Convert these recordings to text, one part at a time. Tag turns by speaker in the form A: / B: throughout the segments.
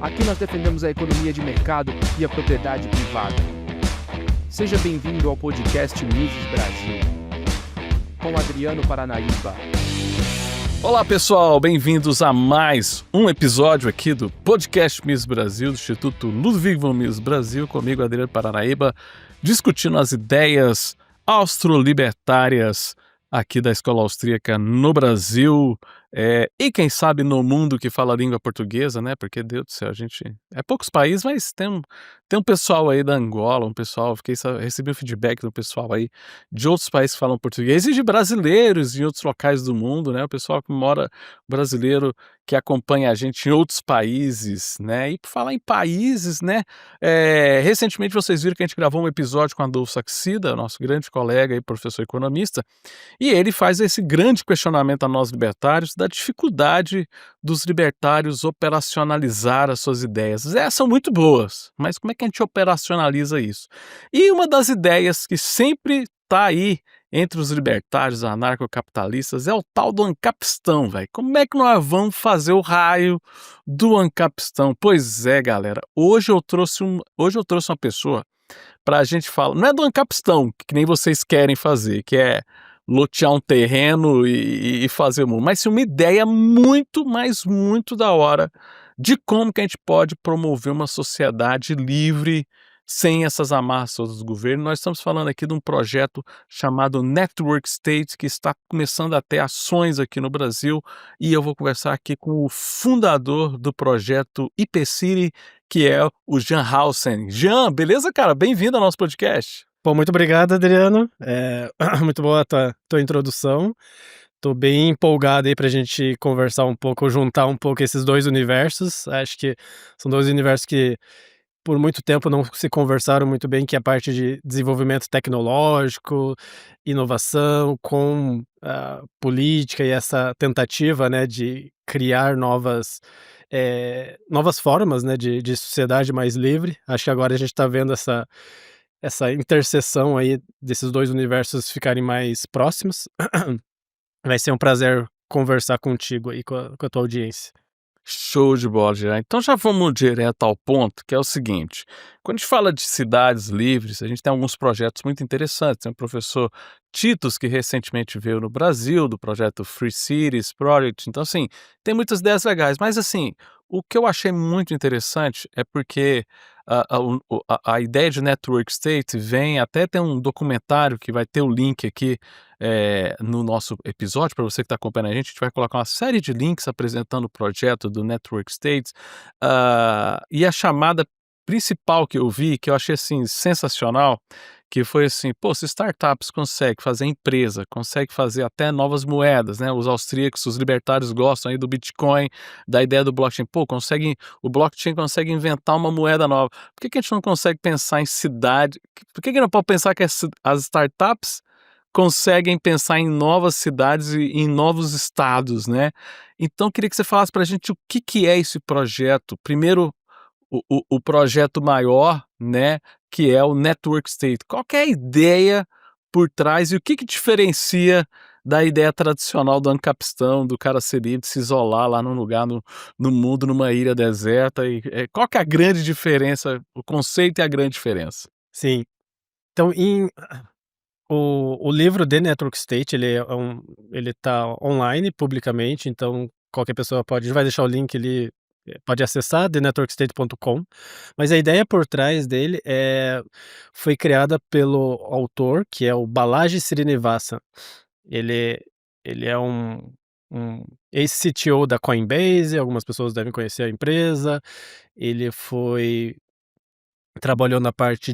A: Aqui nós defendemos a economia de mercado e a propriedade privada. Seja bem-vindo ao podcast Mises Brasil, com Adriano Paranaíba.
B: Olá pessoal, bem-vindos a mais um episódio aqui do podcast Mises Brasil, do Instituto Ludwig von Mises Brasil, comigo Adriano Paranaíba, discutindo as ideias austro-libertárias aqui da Escola Austríaca no Brasil, e quem sabe no mundo que fala a língua portuguesa, né? Porque, Deus do céu, a gente... É poucos países, mas tem um pessoal aí da Angola, recebi um feedback do pessoal aí de outros países que falam português e de brasileiros em outros locais do mundo, né? O pessoal que mora, brasileiro que acompanha a gente em outros países, né? E por falar em países, né? Recentemente vocês viram que a gente gravou um episódio com Adolfo Saxida, nosso grande colega e professor economista, e ele faz esse grande questionamento a nós libertários da dificuldade dos libertários operacionalizar as suas ideias. São muito boas, mas como é que a gente operacionaliza isso? E uma das ideias que sempre está aí entre os libertários anarcocapitalistas é o tal do ancapistão, velho. Como é que nós vamos fazer o raio do ancapistão? Pois é, galera, hoje eu trouxe uma pessoa para a gente falar, não é do ancapistão, que nem vocês querem fazer, que é lotear um terreno e fazer mas sim uma ideia muito, mas muito da hora de como que a gente pode promover uma sociedade livre sem essas amarras todas do governo. Nós estamos falando aqui de um projeto chamado Network State, que está começando a ter ações aqui no Brasil, e eu vou conversar aqui com o fundador do projeto IPCity, que é o Jean Hausen. Jean, beleza, cara? Bem-vindo ao nosso podcast.
C: Bom, muito obrigado, Adriano. Muito boa a tua introdução. Estou bem empolgado aí para a gente conversar um pouco, juntar um pouco esses dois universos. Acho que são dois universos que por muito tempo não se conversaram muito bem, que é a parte de desenvolvimento tecnológico, inovação com política e essa tentativa, né, de criar novas formas, né, de sociedade mais livre. Acho que agora a gente está vendo essa interseção aí desses dois universos ficarem mais próximos. Vai ser um prazer conversar contigo aí, com a tua audiência.
B: Show de bola, Gerard. Então já vamos direto ao ponto, que é o seguinte: quando a gente fala de cidades livres, a gente tem alguns projetos muito interessantes. Tem o professor Titus, que recentemente veio no Brasil, do projeto Free Cities Project. Então, assim, tem muitas ideias legais. Mas, assim, o que eu achei muito interessante é porque a ideia de Network State vem, até tem um documentário que vai ter o link aqui no nosso episódio, para você que está acompanhando a gente vai colocar uma série de links apresentando o projeto do Network State, e a chamada principal que eu vi, que eu achei assim sensacional, que foi assim, se startups conseguem fazer empresa, conseguem fazer até novas moedas, né? Os austríacos, os libertários gostam aí do Bitcoin, da ideia do blockchain, o blockchain consegue inventar uma moeda nova. Por que a gente não consegue pensar em cidade? Por que não pode pensar que as startups conseguem pensar em novas cidades e em novos estados, né? Então, queria que você falasse para a gente o que é esse projeto. Primeiro, o projeto maior, né, que é o Network State. Qual que é a ideia por trás e o que diferencia da ideia tradicional do ancapistão, do cara ser livre, de se isolar lá num lugar no mundo, numa ilha deserta? Qual que é a grande diferença, o conceito e a grande diferença?
C: Sim. Então, o livro The Network State, ele tá online publicamente, então qualquer pessoa a gente vai deixar o link ali, pode acessar thenetworkstate.com, mas a ideia por trás dele foi criada pelo autor, que é o Balaji Srinivasan. Ele é um ex-CTO da Coinbase, algumas pessoas devem conhecer a empresa. Ele trabalhou na parte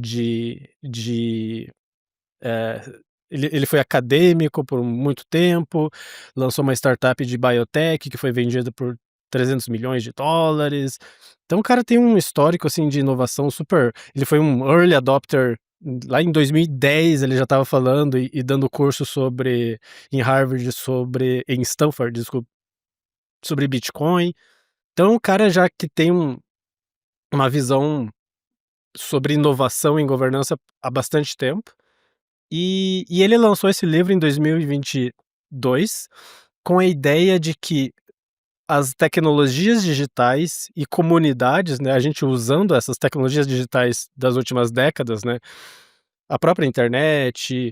C: ele foi acadêmico por muito tempo, lançou uma startup de biotech que foi vendida por $300 milhões. Então o cara tem um histórico, assim, de inovação super. Ele foi um early adopter. Lá em 2010 ele já estava falando e dando curso em Harvard, em Stanford, desculpa, sobre Bitcoin. Então o cara já que tem uma visão sobre inovação em governança há bastante tempo. E ele lançou esse livro em 2022 com a ideia de que as tecnologias digitais e comunidades, né, a gente usando essas tecnologias digitais das últimas décadas, né, a própria internet,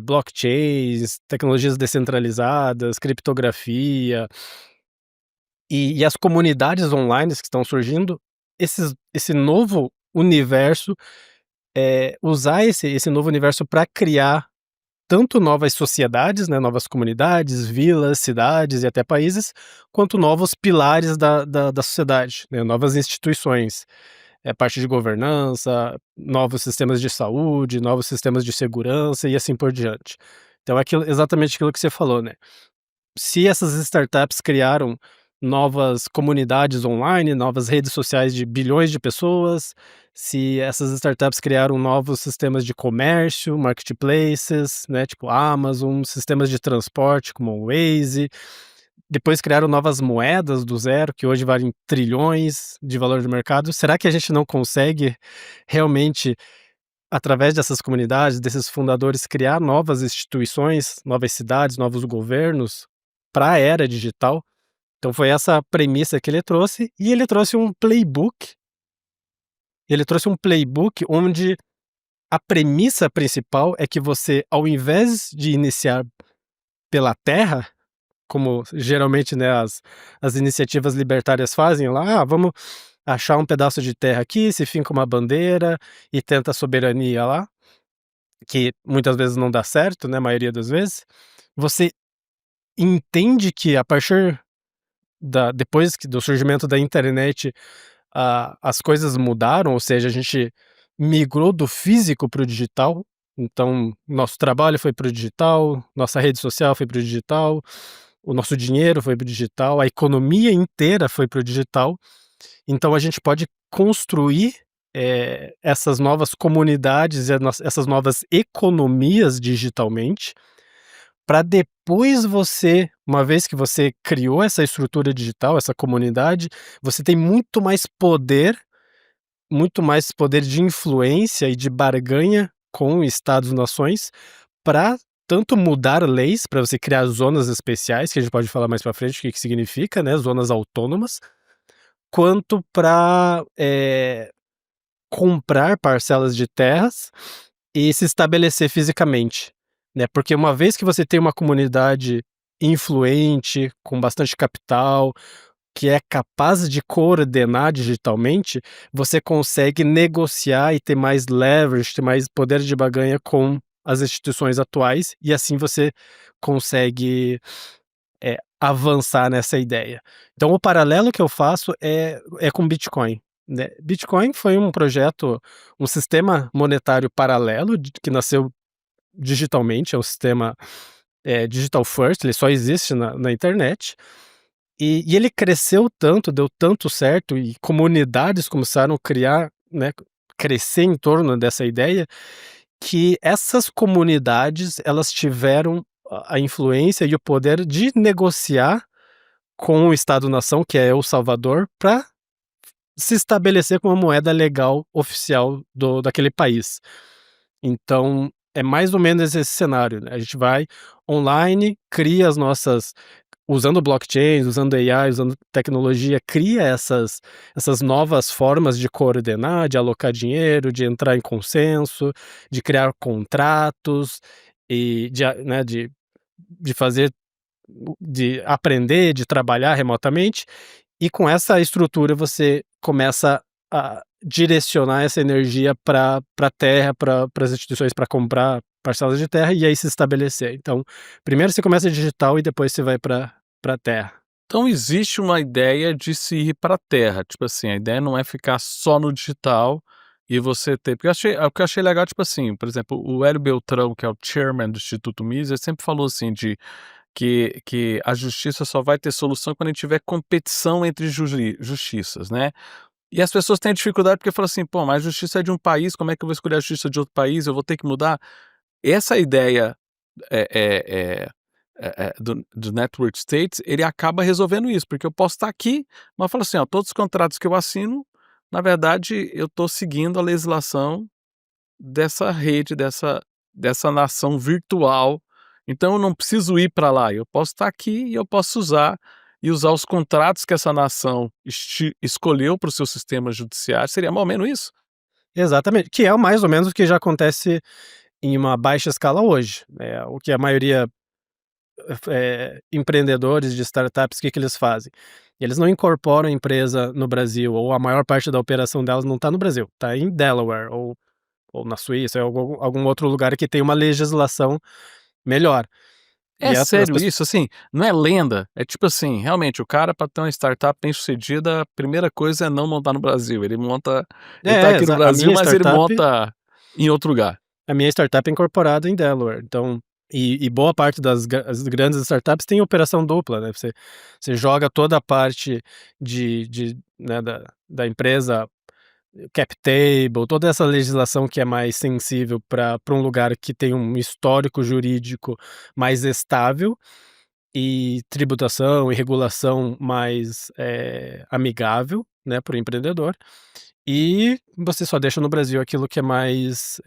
C: blockchains, tecnologias descentralizadas, criptografia e as comunidades online que estão surgindo, esse novo universo, usar esse novo universo para criar tanto novas sociedades, né, novas comunidades, vilas, cidades e até países, quanto novos pilares da sociedade, né, novas instituições, parte de governança, novos sistemas de saúde, novos sistemas de segurança e assim por diante. Então é exatamente aquilo que você falou, né, se essas startups criaram novas comunidades online, novas redes sociais de bilhões de pessoas, se essas startups criaram novos sistemas de comércio, marketplaces, né, tipo Amazon, sistemas de transporte como o Waze, depois criaram novas moedas do zero, que hoje valem trilhões de valor de mercado. Será que a gente não consegue realmente, através dessas comunidades, desses fundadores, criar novas instituições, novas cidades, novos governos para a era digital? Então foi essa a premissa que ele trouxe, e ele trouxe um playbook onde a premissa principal é que você, ao invés de iniciar pela terra, como geralmente, né, as iniciativas libertárias fazem lá, vamos achar um pedaço de terra aqui, se finca uma bandeira e tenta a soberania lá, que muitas vezes não dá certo, né, a maioria das vezes. Você entende que a partir depois do surgimento da internet, as coisas mudaram, ou seja, a gente migrou do físico para o digital, então nosso trabalho foi para o digital, nossa rede social foi para o digital, o nosso dinheiro foi para o digital, a economia inteira foi para o digital, então a gente pode construir, essas novas comunidades e essas novas economias digitalmente, para depois você, uma vez que você criou essa estrutura digital, essa comunidade, você tem muito mais poder de influência e de barganha com estados-nações para tanto mudar leis, para você criar zonas especiais, que a gente pode falar mais para frente o que significa, né, zonas autônomas, quanto para comprar parcelas de terras e se estabelecer fisicamente, né, porque uma vez que você tem uma comunidade influente, com bastante capital, que é capaz de coordenar digitalmente, você consegue negociar e ter mais leverage, ter mais poder de barganha com as instituições atuais, e assim você consegue, avançar nessa ideia. Então o paralelo que eu faço é com Bitcoin, né. Bitcoin foi um projeto, um sistema monetário paralelo que nasceu digitalmente, é um sistema, digital first, ele só existe na internet, e ele cresceu tanto, deu tanto certo e comunidades começaram a criar, né, crescer em torno dessa ideia, que essas comunidades elas tiveram a influência e o poder de negociar com o Estado-nação, que é El Salvador, para se estabelecer como uma moeda legal oficial daquele país. Então, é mais ou menos esse cenário, né, a gente vai online, cria as nossas usando blockchains, usando AI, usando tecnologia, cria essas novas formas de coordenar, de alocar dinheiro, de entrar em consenso, de criar contratos e né, de fazer de aprender, de trabalhar remotamente, e com essa estrutura você começa a direcionar essa energia para terra, para as instituições para comprar parcelas de terra e aí se estabelecer. Então, primeiro você começa digital e depois você vai para terra.
B: Então existe uma ideia de se ir para a terra, tipo assim, a ideia não é ficar só no digital e você ter porque o que eu achei legal, tipo assim, por exemplo, o Hélio Beltrão, que é o chairman do Instituto Mises, ele sempre falou assim de que a justiça só vai ter solução quando a gente tiver competição entre justiças, né. E as pessoas têm dificuldade porque falam assim: "Pô, mas a justiça é de um país, como é que eu vou escolher a justiça de outro país? Eu vou ter que mudar?" Essa ideia, eh eh do network states, ele acaba resolvendo isso, porque eu posso estar aqui, mas falo assim: "Ó, todos os contratos que eu assino, na verdade, eu estou seguindo a legislação dessa rede, dessa nação virtual, então eu não preciso ir para lá, eu posso estar aqui e eu posso usar e usar os contratos que essa nação escolheu para o seu sistema judiciário. Seria mais ou menos isso?
C: Exatamente, que é mais ou menos o que já acontece em uma baixa escala hoje. O que a maioria empreendedores de startups, o que eles fazem? Eles não incorporam a empresa no Brasil, ou a maior parte da operação delas não está no Brasil, está em Delaware, ou na Suíça, ou algum outro lugar que tem uma legislação melhor.
B: É
C: E as
B: sério
C: pessoas.
B: isso? Assim, não é lenda. É tipo assim, realmente, o cara para ter uma startup bem-sucedida, a primeira coisa é não montar no Brasil. Ele tá aqui no
C: A
B: Brasil,
C: minha
B: mas ele
C: startup
B: monta em outro lugar.
C: a minha startup é incorporada em Delaware, então e boa parte as grandes startups tem operação dupla, né, você joga toda a parte né, da empresa, cap table, toda essa legislação que é mais sensível para um lugar que tem um histórico jurídico mais estável, e tributação e regulação mais, amigável, né, para o empreendedor, e você só deixa no Brasil aquilo que é mais,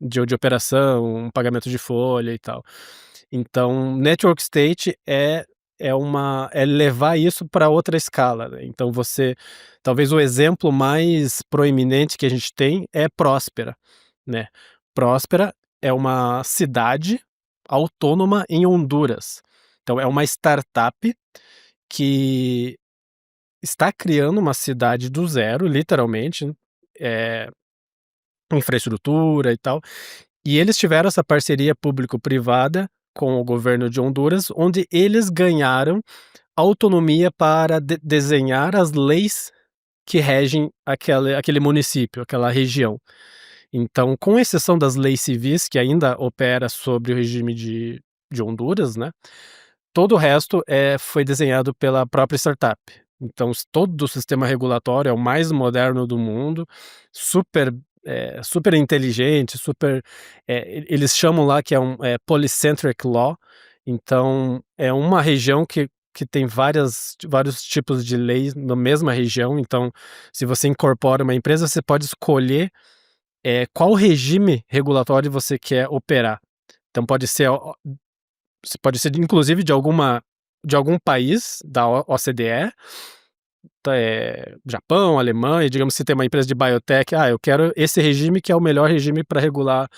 C: de operação, um pagamento de folha e tal. Então, network state é levar isso para outra escala, né. Então talvez o exemplo mais proeminente que a gente tem é Próspera, né. Próspera é uma cidade autônoma em Honduras. Então é uma startup que está criando uma cidade do zero, literalmente, eh, infraestrutura e tal. E eles tiveram essa parceria público-privada com o governo de Honduras, onde eles ganharam autonomia para desenhar as leis que regem aquele município, aquela região. Então, com exceção das leis civis, que ainda opera sobre o regime de Honduras, né, todo o resto foi desenhado pela própria startup. Então, todo o sistema regulatório é o mais moderno do mundo, super, super inteligente, super. Eles chamam lá que é um polycentric law. Então, é uma região que tem vários tipos de leis na mesma região. Então, se você incorpora uma empresa, você pode escolher qual regime regulatório você quer operar. Então, pode ser inclusive de algum país da OCDE, Japão, Alemanha, digamos, se tem uma empresa de biotech, eu quero esse regime que é o melhor regime para regular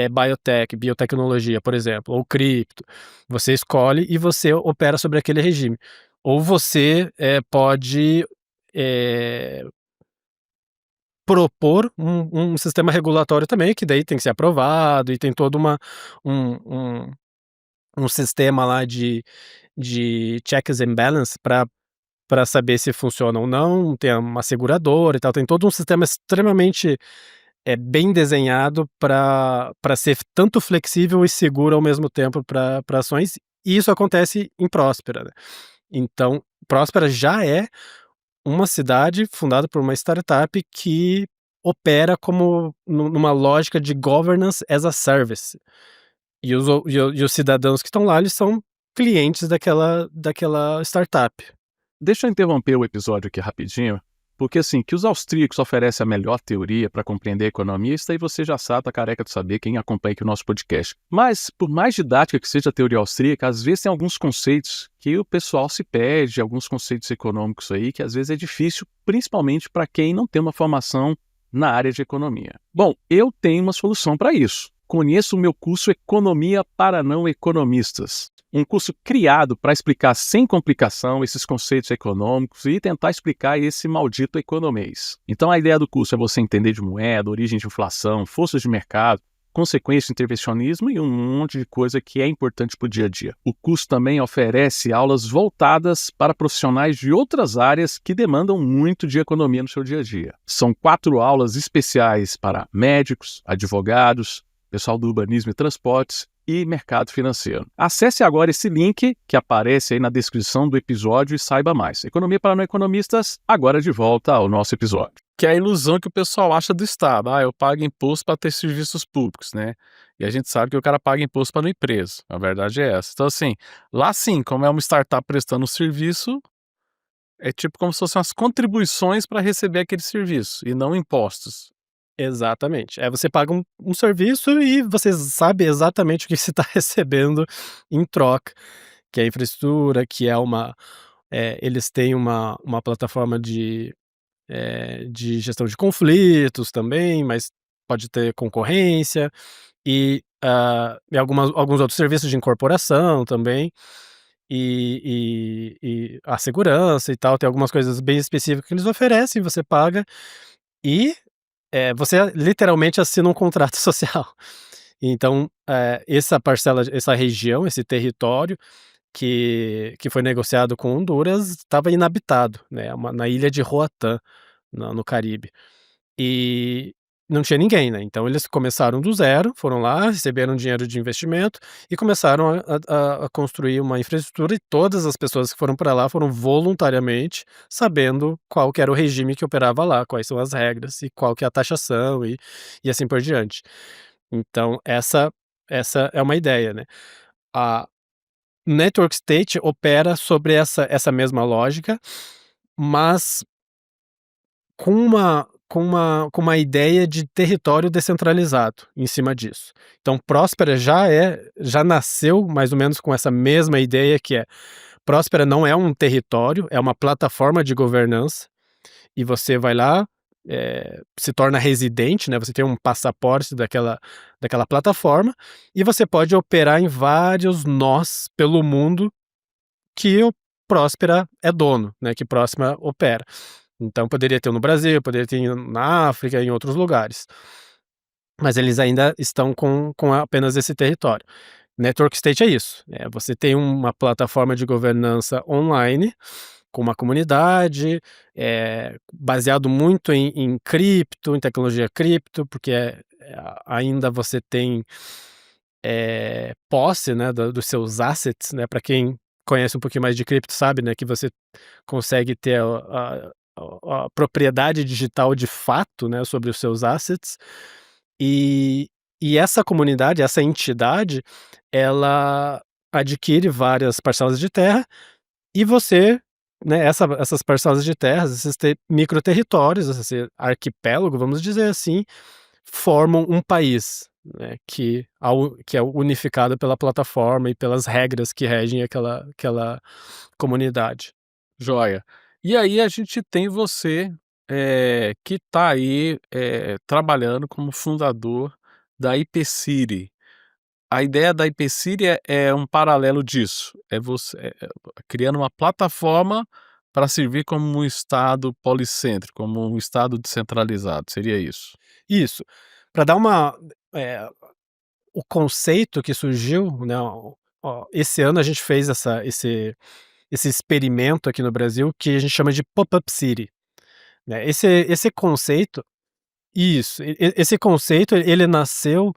C: biotech, biotecnologia, por exemplo, ou cripto. Você escolhe e você opera sobre aquele regime. Ou você pode propor um sistema regulatório também, que daí tem que ser aprovado e tem todo um, um, um sistema lá de checks and balance para saber se funciona ou não, tem uma seguradora e tal, tem todo um sistema extremamente, bem desenhado para ser tanto flexível e seguro ao mesmo tempo para ações, e isso acontece em Próspera, né. Então, Próspera já é uma cidade fundada por uma startup que opera como numa lógica de governance as a service. E os cidadãos que estão lá, eles são clientes daquela startup.
B: Deixa eu interromper o episódio aqui rapidinho, porque assim, que os austríacos oferecem a melhor teoria para compreender a economia, isso aí você já sabe, tá careca de saber, quem acompanha aqui o nosso podcast. Mas, por mais didática que seja a teoria austríaca, às vezes tem alguns conceitos que o pessoal se perde, alguns conceitos econômicos aí, que às vezes é difícil, principalmente para quem não tem uma formação na área de economia. Bom, eu tenho uma solução para isso. Conheço o meu curso Economia para Não Economistas. Um curso criado para explicar sem complicação esses conceitos econômicos e tentar explicar esse maldito economês. Então a ideia do curso é você entender de moeda, origem de inflação, forças de mercado, consequências do intervencionismo e um monte de coisa que é importante para o dia a dia. O curso também oferece aulas voltadas para profissionais de outras áreas que demandam muito de economia no seu dia a dia. São 4 aulas especiais para médicos, advogados, pessoal do urbanismo e transportes e mercado financeiro. Acesse agora esse link que aparece aí na descrição do episódio e saiba mais. Economia para não economistas, agora de volta ao nosso episódio. Que é a ilusão que o pessoal acha do Estado. Eu pago imposto para ter serviços públicos, né? E a gente sabe que o cara paga imposto para uma empresa. A verdade é essa. Então, assim, lá sim, como é uma startup prestando um serviço, é tipo como se fossem as contribuições para receber aquele serviço e não impostos.
C: Exatamente. Você paga um serviço e você sabe exatamente o que você está recebendo em troca, que é a infraestrutura, que é eles têm uma plataforma de gestão de conflitos também, mas pode ter concorrência e alguns outros serviços de incorporação também, e a segurança e tal, tem algumas coisas bem específicas que eles oferecem, você paga e, você literalmente assina um contrato social. Então, essa região, esse território que foi negociado com Honduras estava inabitado, né, na ilha de Roatán, no Caribe. E não tinha ninguém, né, então eles começaram do zero, foram lá, receberam dinheiro de investimento e começaram a construir uma infraestrutura, e todas as pessoas que foram para lá foram voluntariamente, sabendo qual que era o regime que operava lá, quais são as regras e qual que é a taxação e assim por diante. Então essa é uma ideia, né. A Network State opera sobre essa mesma lógica, mas com uma ideia de território descentralizado em cima disso. Então Próspera já nasceu mais ou menos com essa mesma ideia, que é: Próspera não é um território, é uma plataforma de governança, e você vai lá, se torna residente, né, você tem um passaporte daquela plataforma, e você pode operar em vários nós pelo mundo que o Próspera é dono, né, que Próspera opera. Então poderia ter no Brasil, poderia ter na África, em outros lugares. Mas eles ainda estão com apenas esse território. Network State é isso, você tem uma plataforma de governança online, com uma comunidade, baseado muito em cripto, em tecnologia cripto, porque ainda você tem posse, né, dos seus assets, né, para quem conhece um pouquinho mais de cripto sabe, né, que você consegue ter a propriedade digital de fato, né, sobre os seus assets, e essa comunidade, essa entidade, ela adquire várias parcelas de terra, e você, né, essas parcelas de terras, esses microterritórios, esse arquipélago, vamos dizer assim, formam um país, né, que é unificado pela plataforma e pelas regras que regem aquela comunidade.
B: Joia. E aí a gente tem você, que está aí, trabalhando como fundador da IPCity. A ideia da IPCity é um paralelo disso, é você criando uma plataforma para servir como um estado policêntrico, como um estado descentralizado, seria isso?
C: Isso. Para dar eh, o conceito que surgiu, né, esse ano a gente fez esse experimento aqui no Brasil que a gente chama de Pop-up City, né. Esse conceito isso, esse conceito ele nasceu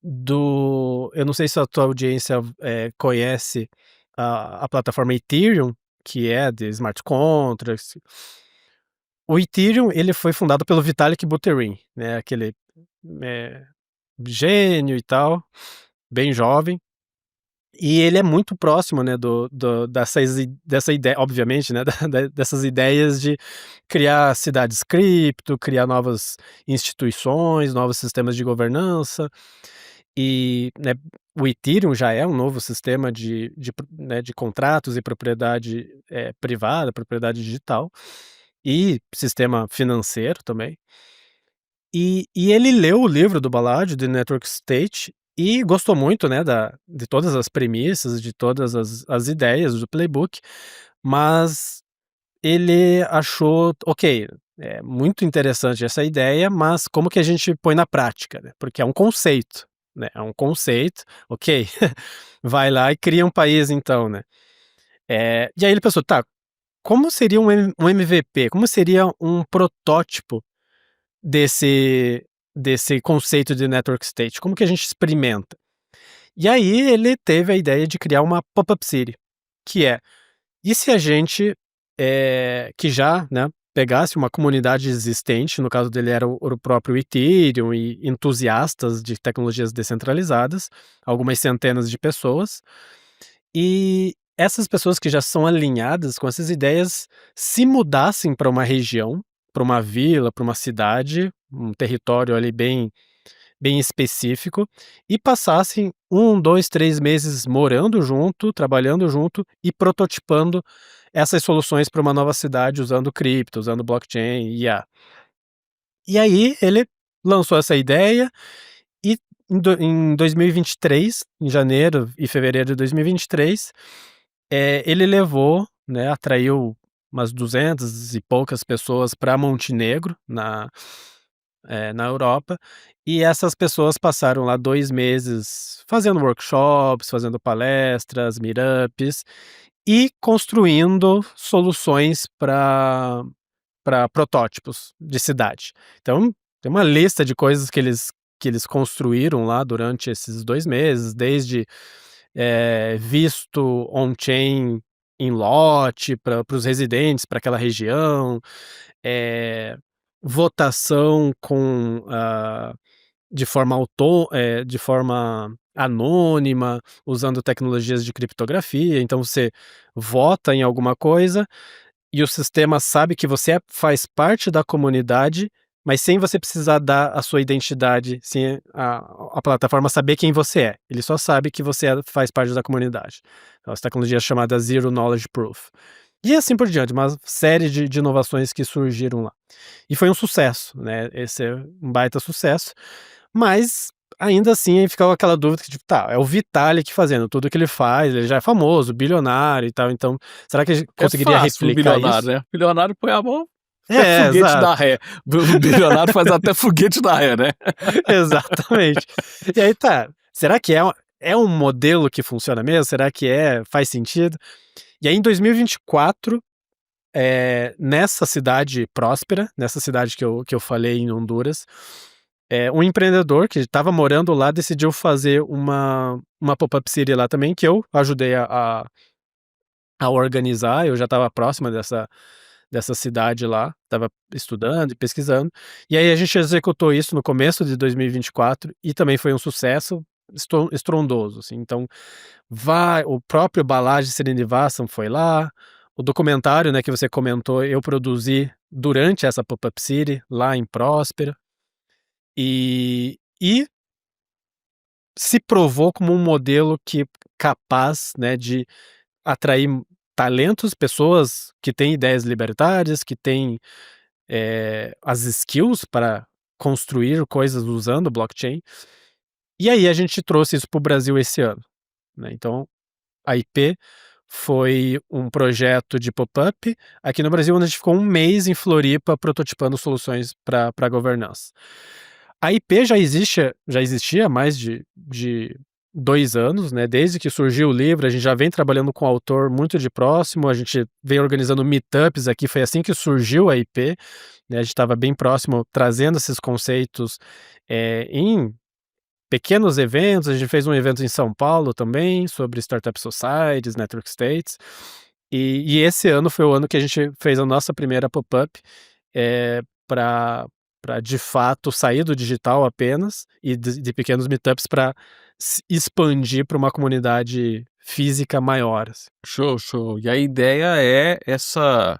C: eu não sei se a tua audiência, conhece a plataforma Ethereum, que é de smart contracts. O Ethereum, ele foi fundado pelo Vitalik Buterin, né, aquele, eh, gênio e tal, bem jovem, e ele é muito próximo, né, dessa ideia, obviamente, né, dessas ideias de criar cidades cripto, criar novas instituições, novos sistemas de governança, e, né, o Ethereum já é um novo sistema de contratos e propriedade, privada, propriedade digital, e sistema financeiro também. E ele leu o livro do Baladio, de Network State, e gostou muito, né, de todas as premissas, de todas as ideias do playbook, mas ele achou: "Ok, é muito interessante essa ideia, mas como que a gente põe na prática, né?" Porque é um conceito, né, é um conceito, ok, vai lá e cria um país então, né. E aí ele pensou: "Tá, como seria um MVP? Como seria um protótipo desse desse conceito de network state? Como que a gente experimenta?" E aí ele teve a ideia de criar uma pop-up city, que e se a gente, que já, né, pegasse uma comunidade existente, no caso dele era o próprio Ethereum e entusiastas de tecnologias descentralizadas, algumas centenas de pessoas, e essas pessoas que já são alinhadas com essas ideias se mudassem para uma região, para uma vila, para uma cidade, um território ali bem bem específico, e passassem 1, 2, 3 meses morando junto, trabalhando junto e prototipando essas soluções para uma nova cidade usando cripto, usando blockchain e IA. E aí ele lançou essa ideia e em 2023, em janeiro e fevereiro de 2023, ele levou, né, atraiu umas 200 e poucas pessoas para Montenegro, na Europa, e essas pessoas passaram lá 2 meses fazendo workshops, fazendo palestras, meetups e construindo soluções para protótipos de cidade. Então, tem uma lista de coisas que eles construíram lá durante esses 2 meses, desde, visto on-chain em lote para os residentes, para aquela região, eh, votação de forma anônima, usando tecnologias de criptografia. Então você vota em alguma coisa e o sistema sabe que você faz parte da comunidade, mas sem você precisar dar a sua identidade, sem a plataforma saber quem você é. Ele só sabe que você faz parte da comunidade. Então, essa tecnologia é chamada Zero Knowledge Proof. E assim por diante, uma série de inovações que surgiram lá. E foi um sucesso, né? Esse é um baita sucesso, mas ainda assim aí ficava aquela dúvida que, tipo, tá, é o Vitalik fazendo tudo que ele faz, ele já é famoso, bilionário e tal, então será que a gente
B: É
C: conseguiria
B: fácil o
C: replicar
B: bilionário,
C: isso?
B: né? O bilionário põe a mão, até
C: É,
B: foguete
C: exato,
B: da ré. O bilionário faz até foguete da ré, né?
C: exatamente. E aí tá, será que é um modelo que funciona mesmo? Será que faz sentido? E aí em 2024, nessa cidade próspera, nessa cidade que eu falei em Honduras, um empreendedor que estava morando lá decidiu fazer uma pop-up city lá também, que eu ajudei a organizar. Eu já estava próxima dessa cidade lá, estava estudando e pesquisando, e aí a gente executou isso no começo de 2024 e também foi um sucesso estrondoso, assim. Então o próprio Balaji Srinivasan foi lá, o documentário, né, que você comentou, eu produzi durante essa pop-up city lá em Próspera, e se provou como um modelo capaz, né, de atrair talentos, pessoas que têm ideias libertárias, que têm, as skills para construir coisas usando blockchain. E aí a gente trouxe isso para o Brasil esse ano, né. Então a IP foi um projeto de pop-up aqui no Brasil, onde a gente ficou 1 mês em Floripa prototipando soluções para governança. A IP já existia há mais de 2 anos, né, desde que surgiu o livro, a gente já vem trabalhando com o autor muito de próximo, a gente vem organizando meetups aqui, foi assim que surgiu a IP, né, a gente estava bem próximo, trazendo esses conceitos, em pequenos eventos. A gente fez um evento em São Paulo também, sobre Startup Societies, Network States, e esse ano foi o ano que a gente fez a nossa primeira pop-up, para de fato sair do digital apenas e de pequenos meetups para expandir para uma comunidade física maior, assim.
B: Show, show. E a ideia é essa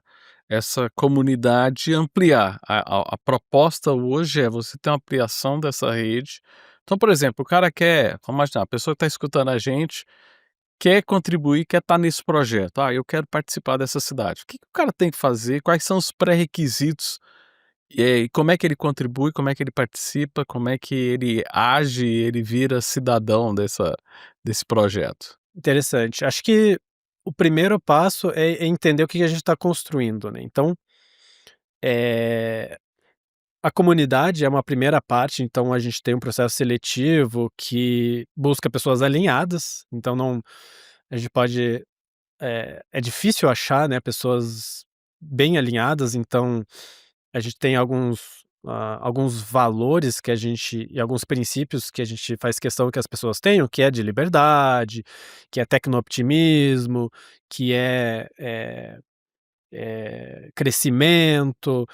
B: comunidade ampliar. A proposta hoje é você ter uma ampliação dessa rede. Então, por exemplo, o cara quer, vamos imaginar, a pessoa que está escutando a gente quer contribuir, quer estar nesse projeto. Ah, eu quero participar dessa cidade. O que que o cara tem que fazer? Quais são os pré-requisitos? E como é que ele contribui? Como é que ele participa? Como é que ele age? Ele vira cidadão desse projeto?
C: Interessante. Acho que o primeiro passo é entender o que a gente está construindo, né. Então, eh, a comunidade é uma primeira parte, então a gente tem um processo seletivo que busca pessoas alinhadas, então não a gente pode é difícil achar, né, pessoas bem alinhadas, então a gente tem alguns valores que a gente e alguns princípios que a gente faz questão que as pessoas tenham, que é de liberdade, que é tecno-optimismo, que crescimento,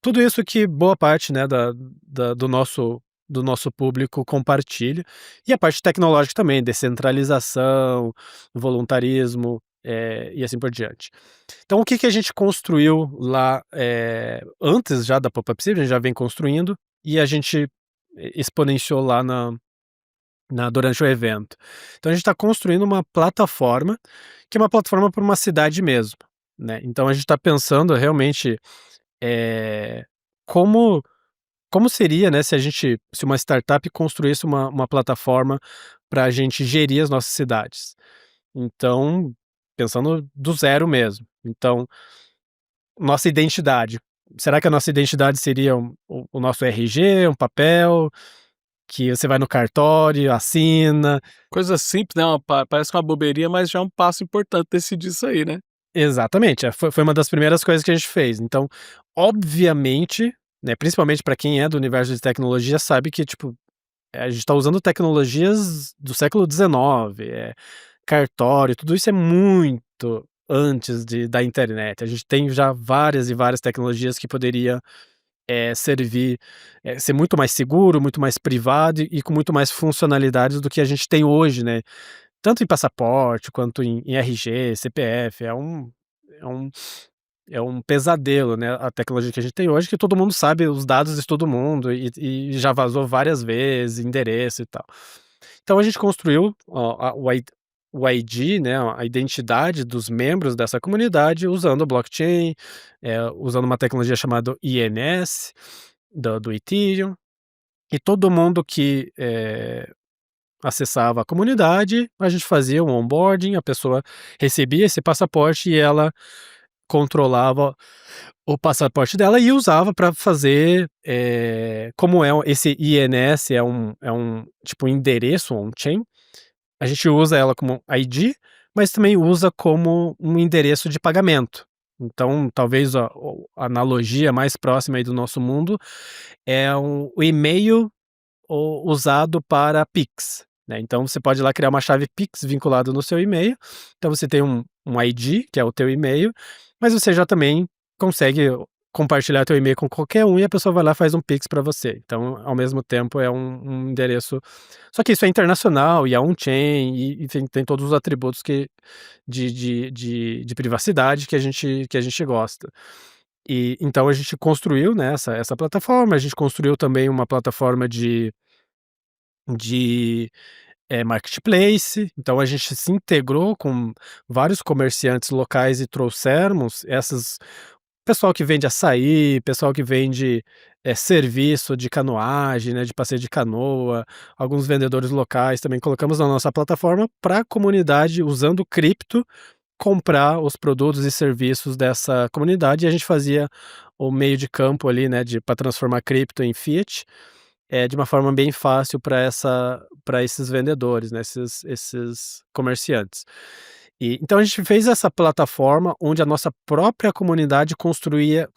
C: tudo isso que boa parte, né, do nosso público compartilha. E a parte tecnológica também, descentralização, voluntarismo, e assim por diante. Então o que a gente construiu lá, antes já da Pop-Up City, a gente já vem construindo, e a gente, exponenciou lá durante o evento. Então a gente está construindo uma plataforma, que é uma plataforma para uma cidade mesmo, né? Então a gente está pensando realmente eh, como seria, né, se uma startup construísse uma plataforma para a gente gerir as nossas cidades. Então, pensando do zero mesmo. Então, nossa identidade. Será que a nossa identidade seria o nosso RG, um papel, que você vai no cartório, assina?
B: Coisa simples, né? Parece uma bobeiria, mas já é um passo importante decidir isso aí, né?
C: Exatamente, foi uma das primeiras coisas que a gente fez. Então, obviamente, né, principalmente para quem é do universo de tecnologia, sabe que, tipo, a gente está usando tecnologias do século XIX, cartório, tudo isso é muito antes da internet. A gente tem já várias e várias tecnologias que poderia servir, ser muito mais seguro, muito mais privado e com muito mais funcionalidades do que a gente tem hoje, né? Tanto em passaporte quanto em RG, CPF. É um, é um pesadelo, né? A tecnologia que a gente tem hoje, que todo mundo sabe os dados de todo mundo e já vazou várias vezes, endereço e tal. Então a gente construiu o ID, né, a identidade dos membros dessa comunidade usando o blockchain, usando uma tecnologia chamada INS, do Ethereum, e todo mundo que acessava a comunidade, a gente fazia um onboarding, a pessoa recebia esse passaporte e ela controlava o passaporte dela e usava para fazer, como esse INS é um tipo endereço on-chain, a gente usa ela como ID, mas também usa como um endereço de pagamento. Então, talvez a analogia mais próxima aí do nosso mundo é o e-mail usado para Pix, né? Então você pode ir lá criar uma chave Pix vinculada no seu e-mail. Então você tem um ID, que é o teu e-mail, mas você já também consegue compartilhar teu e-mail com qualquer um e a pessoa vai lá e faz um Pix para você. Então, ao mesmo tempo, é um endereço. Só que isso é internacional e é on-chain e tem todos os atributos de privacidade que a gente gosta. E então a gente construiu, né, essa plataforma, a gente construiu também uma plataforma de marketplace, então a gente se integrou com vários comerciantes locais e trouxemos essas pessoal que vende açaí, pessoal que vende, serviço de canoagem, né, de passeio de canoa, alguns vendedores locais também colocamos na nossa plataforma para a comunidade, usando cripto, comprar os produtos e serviços dessa comunidade, e a gente fazia o meio de campo ali, né, para transformar cripto em fiat, de uma forma bem fácil para esses vendedores, né, esses comerciantes. Então a gente fez essa plataforma onde a nossa própria comunidade conseguia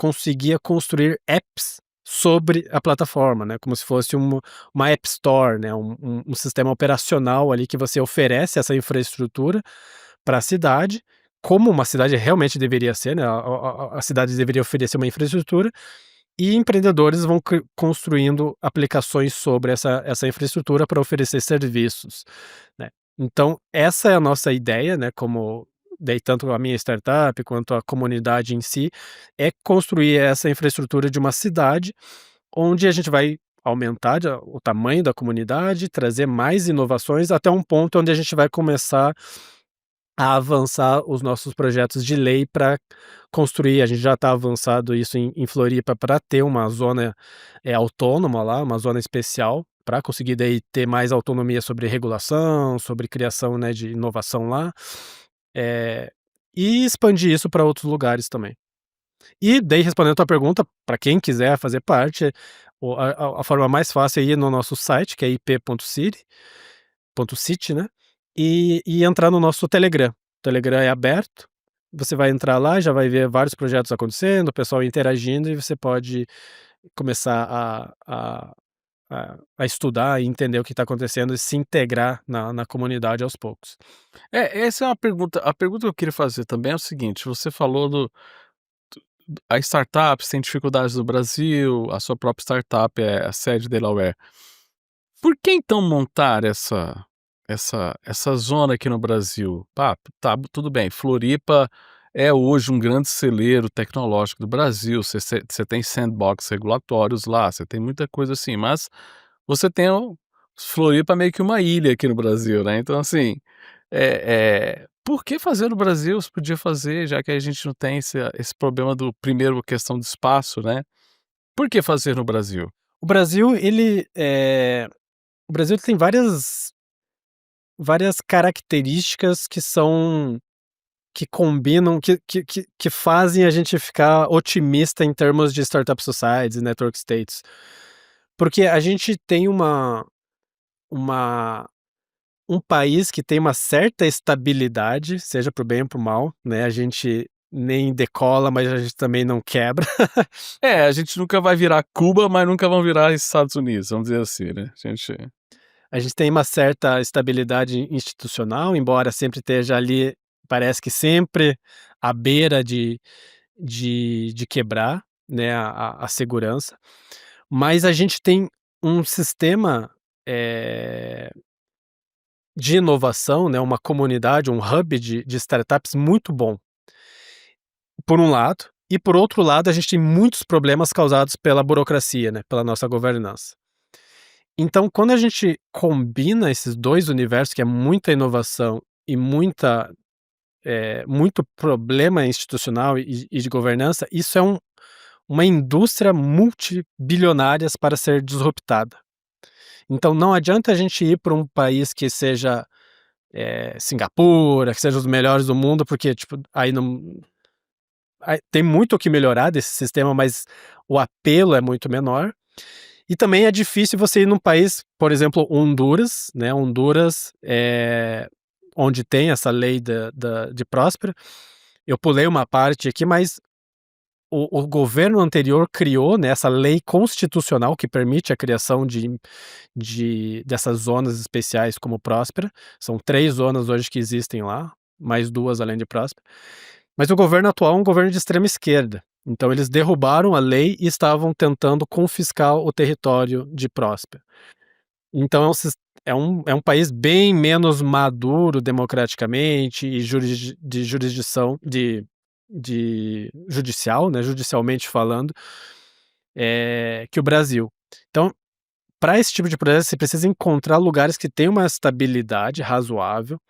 C: construir apps sobre a plataforma, né, como se fosse uma app store, né, um sistema operacional ali que você oferece essa infraestrutura para a cidade, como uma cidade realmente deveria ser, né, a cidade deveria oferecer uma infraestrutura, e empreendedores vão construindo aplicações sobre essa infraestrutura para oferecer serviços, né. Então essa é a nossa ideia, né, como daí tanto a minha startup quanto a comunidade em si, é construir essa infraestrutura de uma cidade, onde a gente vai aumentar o tamanho da comunidade, trazer mais inovações, até um ponto onde a gente vai começar a avançar os nossos projetos de lei para construir. A gente já está avançado isso em Floripa para ter uma zona, autônoma lá, uma zona especial, para conseguir daí ter mais autonomia sobre regulação, sobre criação, né, de inovação lá, e expandir isso para outros lugares também. E daí respondendo a tua pergunta, para quem quiser fazer parte, a forma mais fácil é ir no nosso site, que é ip.city, né, e entrar no nosso Telegram. O Telegram é aberto, você vai entrar lá, já vai ver vários projetos acontecendo, o pessoal interagindo e você pode começar a estudar e entender o que está acontecendo e se integrar na comunidade aos poucos.
B: Essa é uma pergunta. A pergunta que eu queria fazer também é o seguinte: você falou a startups tem dificuldades no Brasil, a sua própria startup é a sede Delaware. Por que então montar essa zona aqui no Brasil? Tá, tudo bem, Floripa é hoje um grande celeiro tecnológico do Brasil, você tem sandbox regulatórios lá, você tem muita coisa assim, mas você tem Floripa meio que uma ilha aqui no Brasil, né? Então, assim, por que fazer no Brasil? Você podia fazer, já que a gente não tem esse problema do primeiro questão do espaço, né? Por que fazer no Brasil?
C: O Brasil, o Brasil tem várias características que combinam, que fazem a gente ficar otimista em termos de startup societies e network states. Porque a gente tem uma um país que tem uma certa estabilidade, seja para o bem ou para o mal, né, a gente nem decola, mas a gente também não quebra.
B: A gente nunca vai virar Cuba, mas nunca vão virar Estados Unidos, vamos dizer assim, né?
C: A gente tem uma certa estabilidade institucional, embora sempre esteja ali, parece que sempre à beira de quebrar, né, a segurança. Mas a gente tem um sistema, eh, de inovação, né, uma comunidade, um hub de startups muito bom, por um lado, e por outro lado a gente tem muitos problemas causados pela burocracia, né, pela nossa governança. Então quando a gente combina esses 2 universos, que é muita inovação e muito problema institucional e de governança, isso é uma indústria multibilionária para ser disruptada. Então não adianta a gente ir para um país que seja, Singapura, que seja os melhores do mundo, porque, tipo, aí não aí tem muito o que melhorar desse sistema, mas o apelo é muito menor. E também é difícil você ir num país, por exemplo, Honduras, né, Honduras, onde tem essa lei de Próspera. Eu pulei uma parte aqui, mas o governo anterior criou, né, essa lei constitucional que permite a criação dessas zonas especiais como Próspera. São 3 zonas hoje que existem lá, mais 2 além de Próspera. Mas o governo atual é um governo de extrema esquerda. Então eles derrubaram a lei e estavam tentando confiscar o território de Próspera. Então é um país bem menos maduro democraticamente e jurisdição de judicial, né, judicialmente falando, que o Brasil. Então, para esse tipo de projeto, você precisa encontrar lugares que têm uma estabilidade razoável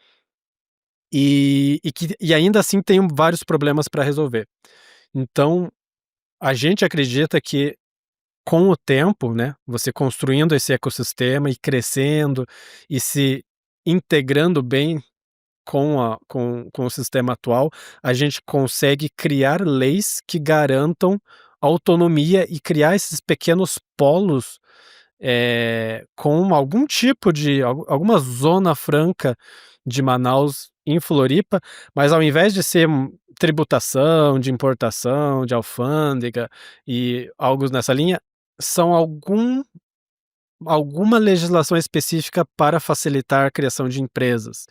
C: e ainda assim tem vários problemas para resolver. Então, a gente acredita que com o tempo, né, você construindo esse ecossistema e crescendo e se integrando bem com o sistema atual, a gente consegue criar leis que garantam autonomia e criar esses pequenos polos, com algum tipo de alguma zona franca de Manaus em Floripa, mas ao invés de ser tributação, de importação, de alfândega e algo nessa linha, são alguma legislação específica para facilitar a criação de empresas,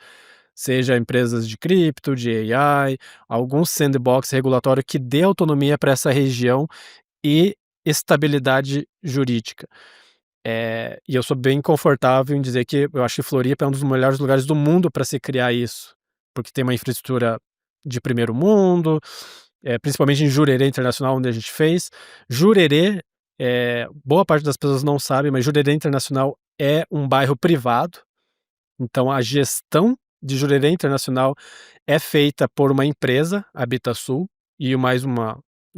C: seja empresas de cripto, de AI, algum sandbox regulatório que dê autonomia para essa região e estabilidade jurídica. E eu sou bem confortável em dizer que eu acho que Floripa é um dos melhores lugares do mundo para se criar isso, porque tem uma infraestrutura de primeiro mundo, principalmente em Jurerê Internacional, onde a gente fez. Jurerê, boa parte das pessoas não sabe, mas Jurerê Internacional é um bairro privado, então a gestão de Jurerê Internacional é feita por uma empresa, Habitasul, e mais um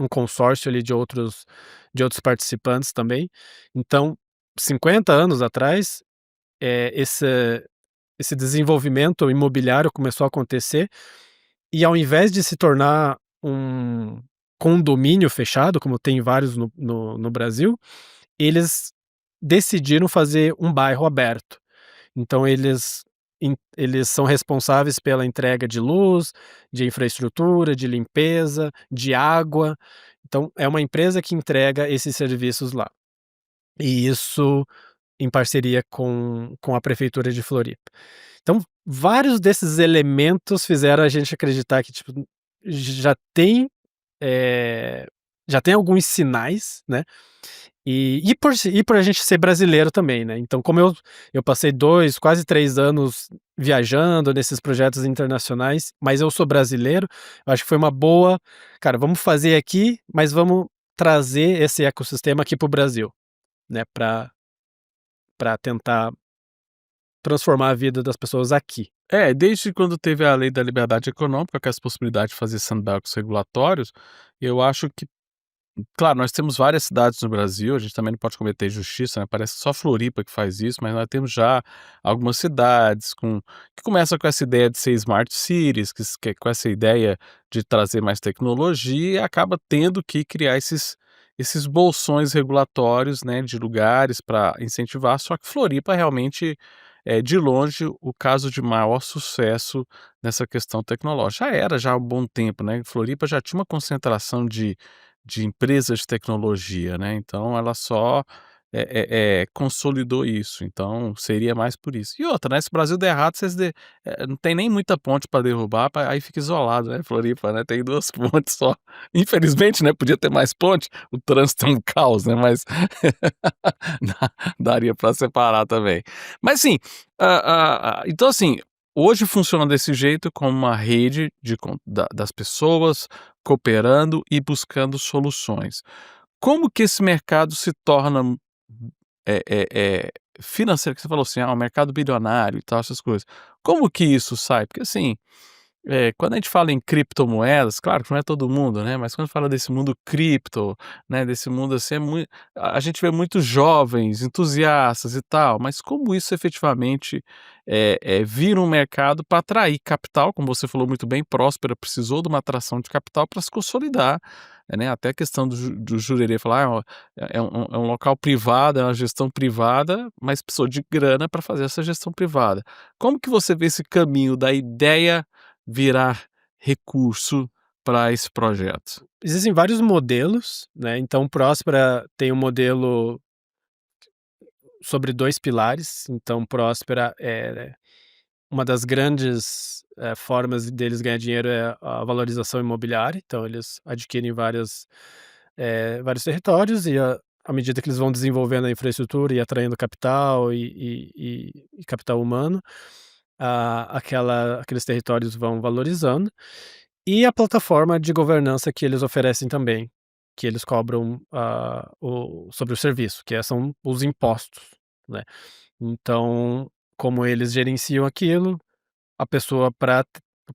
C: consórcio ali de outros participantes também. Então, 50 anos atrás, esse desenvolvimento imobiliário começou a acontecer, e ao invés de se tornar um condomínio fechado, como tem vários no Brasil, eles decidiram fazer um bairro aberto. Então eles são responsáveis pela entrega de luz, de infraestrutura, de limpeza, de água. Então é uma empresa que entrega esses serviços lá. E isso em parceria com a prefeitura de Floripa. Então, vários desses elementos fizeram a gente acreditar que, tipo, já tem, já tem alguns sinais, né, e por a gente ser brasileiro também, né, então como eu passei 2, quase 3 anos viajando nesses projetos internacionais, mas eu sou brasileiro, eu acho que foi uma boa: "Cara, vamos fazer aqui, mas vamos trazer esse ecossistema aqui para o Brasil", né, para tentar transformar a vida das pessoas aqui.
B: Desde quando teve a lei da liberdade econômica, com essa possibilidade de fazer sandbox regulatórios, eu acho que, claro, nós temos várias cidades no Brasil, a gente também não pode cometer injustiça, né, parece só Floripa que faz isso, mas nós temos já algumas cidades que começam com essa ideia de ser smart cities, com essa ideia de trazer mais tecnologia e acaba tendo que criar esses bolsões regulatórios, né, de lugares para incentivar, só que Floripa realmente é, de longe, o caso de maior sucesso nessa questão tecnológica. Já há um bom tempo, né, Floripa já tinha uma concentração de empresas de tecnologia, né, então ela só, consolidou isso, então seria mais por isso. E outra, né, se o Brasil der errado, não tem nem muita ponte para derrubar, aí fica isolado, né, Floripa, né, tem 2 pontes só. Infelizmente, né, podia ter mais ponte, o trânsito é um caos, né, mas daria para separar também. Mas sim, então assim, hoje funciona desse jeito como uma rede das pessoas cooperando e buscando soluções. Como que esse mercado se torna, financeiro, que você falou assim: "Ah, o mercado bilionário e tal", essas coisas. Como que isso sai? Porque assim, quando a gente fala em criptomoedas, claro que não é todo mundo, né, mas quando fala desse mundo cripto, né, desse mundo assim, a gente vê muitos jovens entusiastas e tal, mas como isso efetivamente, vira um mercado para atrair capital, como você falou muito bem, Próspera precisou de uma atração de capital para se consolidar, né, até a questão do Jurerê falar: "Ah, ó, é um local privado, é uma gestão privada, mas precisou de grana para fazer essa gestão privada". Como que você vê esse caminho da ideia virar recurso para esse projeto?
C: Existem vários modelos, né, então Próspera tem um modelo sobre 2 pilares, então Próspera uma das grandes, formas deles ganhar dinheiro é a valorização imobiliária, então eles adquirem vários territórios e à medida que eles vão desenvolvendo a infraestrutura e atraindo capital e capital humano, aqueles territórios vão valorizando. E a plataforma de governança que eles oferecem também, que eles cobram, sobre o serviço, são os impostos, né. Então, como eles gerenciam aquilo, a pessoa para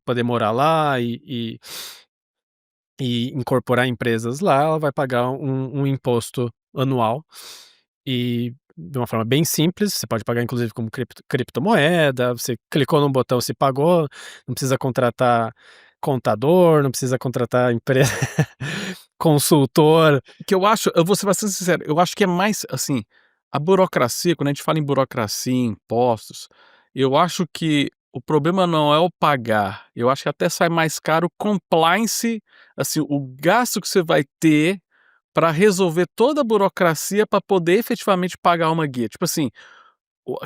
C: poder morar lá e incorporar empresas lá, ela vai pagar um imposto anual e de uma forma bem simples, você pode pagar inclusive como criptomoeda, você clicou no botão, se pagou, não precisa contratar contador, não precisa contratar empresa consultor.
B: Que eu vou ser bastante sincero, eu acho que é mais, assim, a burocracia, quando a gente fala em burocracia, em impostos, eu acho que o problema não é o pagar, eu acho que até sai mais caro o compliance, assim, o gasto que você vai ter para resolver toda a burocracia para poder efetivamente pagar uma guia. Tipo assim,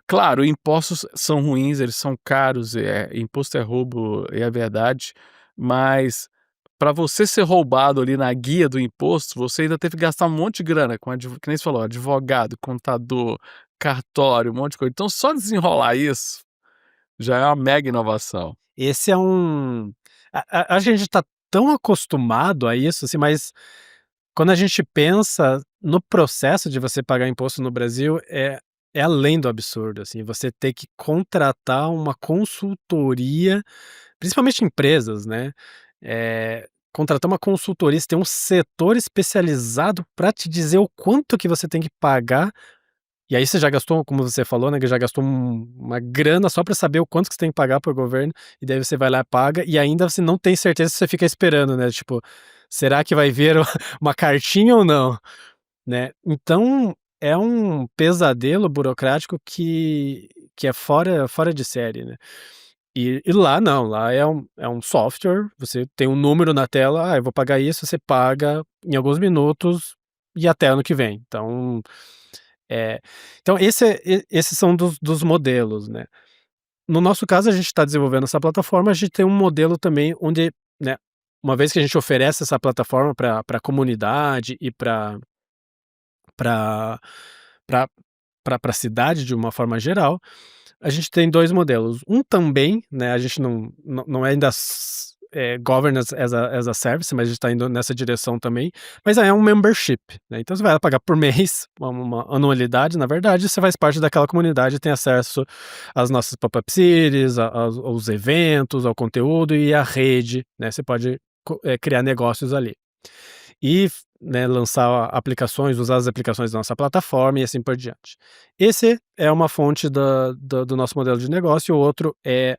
B: claro, impostos são ruins, eles são caros, imposto é roubo, é a verdade, mas para você ser roubado ali na guia do imposto, você ainda teve que gastar um monte de grana com que nem você falou, advogado, contador, cartório, um monte de coisa. Então só desenrolar isso já é uma mega inovação.
C: Esse é um a gente tá tão acostumado a isso, assim, mas quando a gente pensa no processo de você pagar imposto no Brasil, é além do absurdo, assim, você ter que contratar uma consultoria, principalmente empresas, né, contratar uma consultoria, você tem um setor especializado para te dizer o quanto que você tem que pagar, e aí você já gastou, como você falou, né, que já gastou uma grana só para saber o quanto que você tem que pagar para o governo, e daí você vai lá e paga, e ainda você não tem certeza se você fica esperando, né, tipo, será que vai vir uma cartinha ou não, né. Então, é um pesadelo burocrático que é fora de série, né. E lá não, lá é um software, você tem um número na tela, eu vou pagar isso, você paga em alguns minutos e até ano que vem. Eh, então esses são dos modelos, né. No nosso caso, a gente está desenvolvendo essa plataforma, a gente tem um modelo também onde, né, uma vez que a gente oferece essa plataforma para a comunidade e para pra para a cidade de uma forma geral, a gente tem 2 modelos. Um também, né, a gente não é ainda governance as a service, mas a gente está indo nessa direção também, mas é um membership, né? Então você vai pagar por mês, uma anualidade, na verdade, você faz parte daquela comunidade e tem acesso às nossas pop-up cities, aos eventos, ao conteúdo e à rede, né? Você pode criar negócios ali. E, né, lançar aplicações, usar as aplicações da nossa plataforma e assim por diante. Esse é uma fonte do nosso modelo de negócio, e o outro é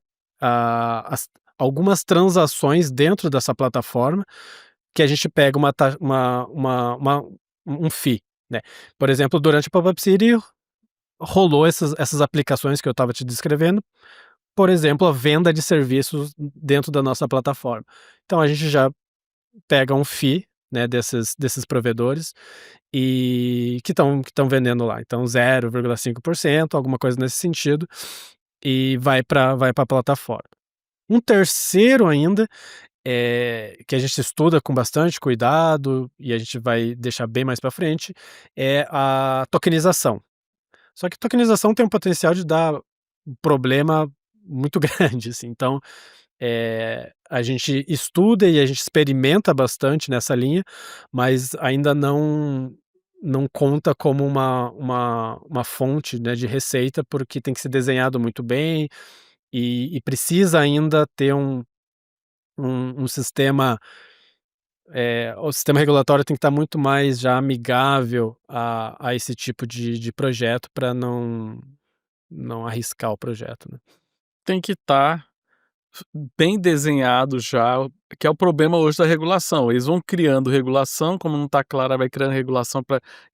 C: algumas transações dentro dessa plataforma que a gente pega um fee, né? Por exemplo, durante o Pop-Up City rolou essas aplicações que eu estava te descrevendo, por exemplo, a venda de serviços dentro da nossa plataforma. Então a gente já pega um fee, né, desses provedores e que estão vendendo lá. Então 0,5%, alguma coisa nesse sentido, e vai para a plataforma. Um terceiro ainda, que a gente estuda com bastante cuidado e a gente vai deixar bem mais para frente, é a tokenização. Só que tokenização tem um potencial de dar um problema muito grande, assim. Então, a gente estuda e a gente experimenta bastante nessa linha, mas ainda não conta como uma fonte, né, de receita, porque tem que ser desenhado muito bem e precisa ainda ter um sistema, o sistema regulatório tem que estar muito mais já amigável a esse tipo de projeto para não arriscar o projeto, né.
B: Tem que estar bem desenhado já, que é o problema hoje da regulação. Eles vão criando regulação, como não está clara, vai criando regulação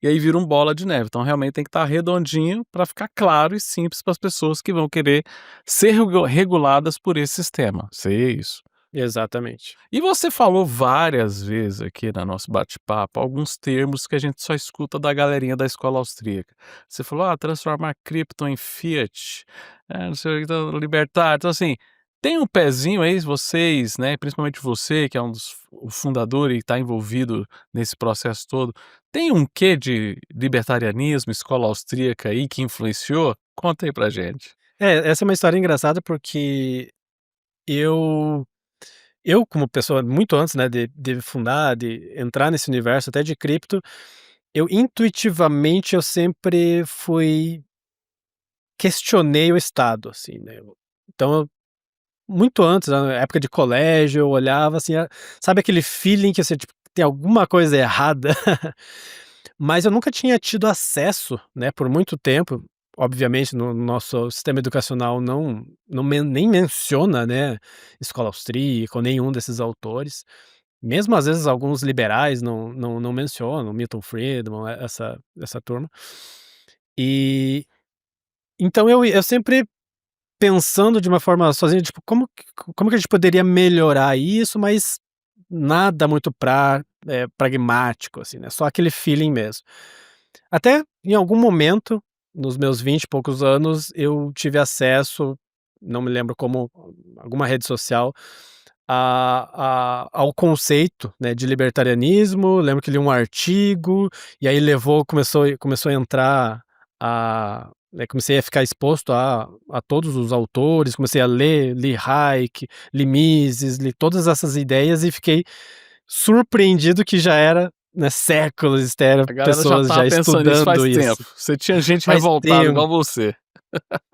B: e aí vira um bola de neve. Então realmente tem que estar redondinho para ficar claro e simples para as pessoas que vão querer ser reguladas por esse sistema. Seria isso.
C: Exatamente.
B: E você falou várias vezes aqui no nosso bate-papo alguns termos que a gente só escuta da galerinha da escola austríaca. Você falou, transformar cripto em fiat, não sei o que, então, libertar. Então, assim, tem um pezinho aí, vocês, né, principalmente você, que é o fundador e está envolvido nesse processo todo, tem um quê de libertarianismo, escola austríaca aí que influenciou? Conta aí pra gente.
C: Essa é uma história engraçada porque eu como pessoa muito antes, né, de fundar, de entrar nesse universo até de cripto, eu intuitivamente eu sempre questionei o Estado, assim, né. Então muito antes, na época de colégio, eu olhava assim, sabe aquele feeling que você, tipo, tem alguma coisa errada? Mas eu nunca tinha tido acesso, né, por muito tempo, obviamente no nosso sistema educacional nem menciona, né, escola austríaca ou nenhum desses autores. Mesmo às vezes alguns liberais não mencionam, Milton Friedman, essa turma. E então eu sempre pensando de uma forma sozinho, tipo, como que a gente poderia melhorar isso, mas nada muito pragmático, assim, né, só aquele feeling mesmo. Até em algum momento, nos meus 20 e poucos anos, eu tive acesso, não me lembro como, alguma rede social, ao conceito, né, de libertarianismo. Lembro que li um artigo, e aí começou a entrar comecei a ficar exposto a todos os autores, comecei a li Hayek, li Mises, li todas essas ideias e fiquei surpreendido que já era, né, séculos,
B: A galera já
C: pessoas já
B: estava pensando nisso faz
C: estudando
B: tempo.
C: isso.
B: Você tinha gente
C: Faz
B: revoltada
C: tempo.
B: igual você.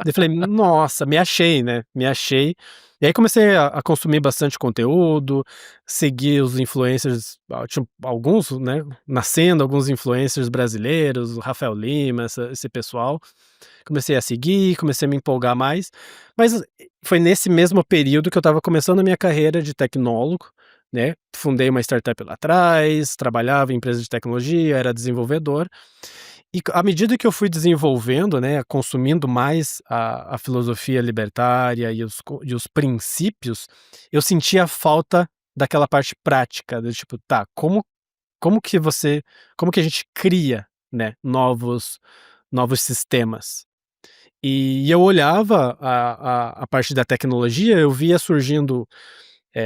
C: Eu falei: "Nossa, me achei, né, me achei". E aí comecei a consumir bastante conteúdo, seguir os influencers, tinha alguns, né, nascendo, alguns influencers brasileiros, o Rafael Lima, esse pessoal. Comecei a seguir, comecei a me empolgar mais, mas foi nesse mesmo período que eu estava começando a minha carreira de tecnólogo, né, fundei uma startup lá atrás, trabalhava em empresa de tecnologia, era desenvolvedor, e à medida que eu fui desenvolvendo, né, consumindo mais a filosofia libertária e os princípios, eu sentia falta daquela parte prática, do tipo, tá, como que como que a gente cria, né, novos sistemas? E eu olhava a parte da tecnologia, eu via surgindo,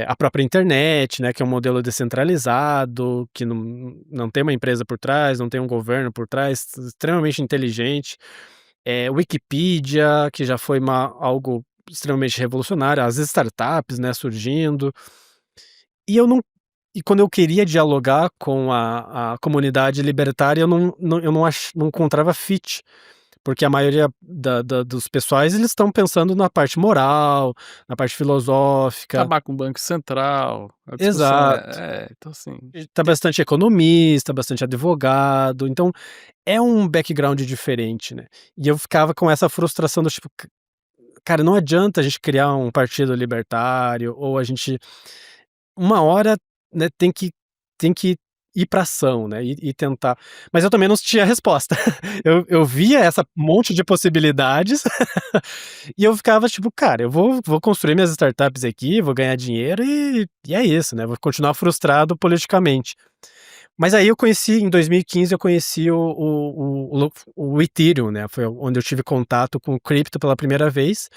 C: a própria internet, né, que é um modelo descentralizado, que não tem uma empresa por trás, não tem um governo por trás, extremamente inteligente. Wikipedia, que já foi algo extremamente revolucionário, as startups, né, surgindo. E eu não e quando eu queria dialogar com a comunidade libertária, eu não encontrava fit, porque a maioria dos pessoais, eles estão pensando na parte moral, na parte filosófica.
B: Acabar com o Banco Central, a discussão
C: Exato.
B: então assim,
C: E tá bastante economista, bastante advogado, então é um background diferente, né. E eu ficava com essa frustração do tipo: Cara, não adianta a gente criar um partido libertário ou a gente uma hora, né, tem que ir pra ação, né, e tentar, mas eu também não tinha resposta. Eu via essa monte de possibilidades e eu ficava tipo: "Cara, eu vou construir minhas startups aqui, vou ganhar dinheiro e é isso, né, vou continuar frustrado politicamente". Mas aí eu conheci em 2015 eu conheci o Ethereum, né, foi onde eu tive contato com o cripto pela primeira vez.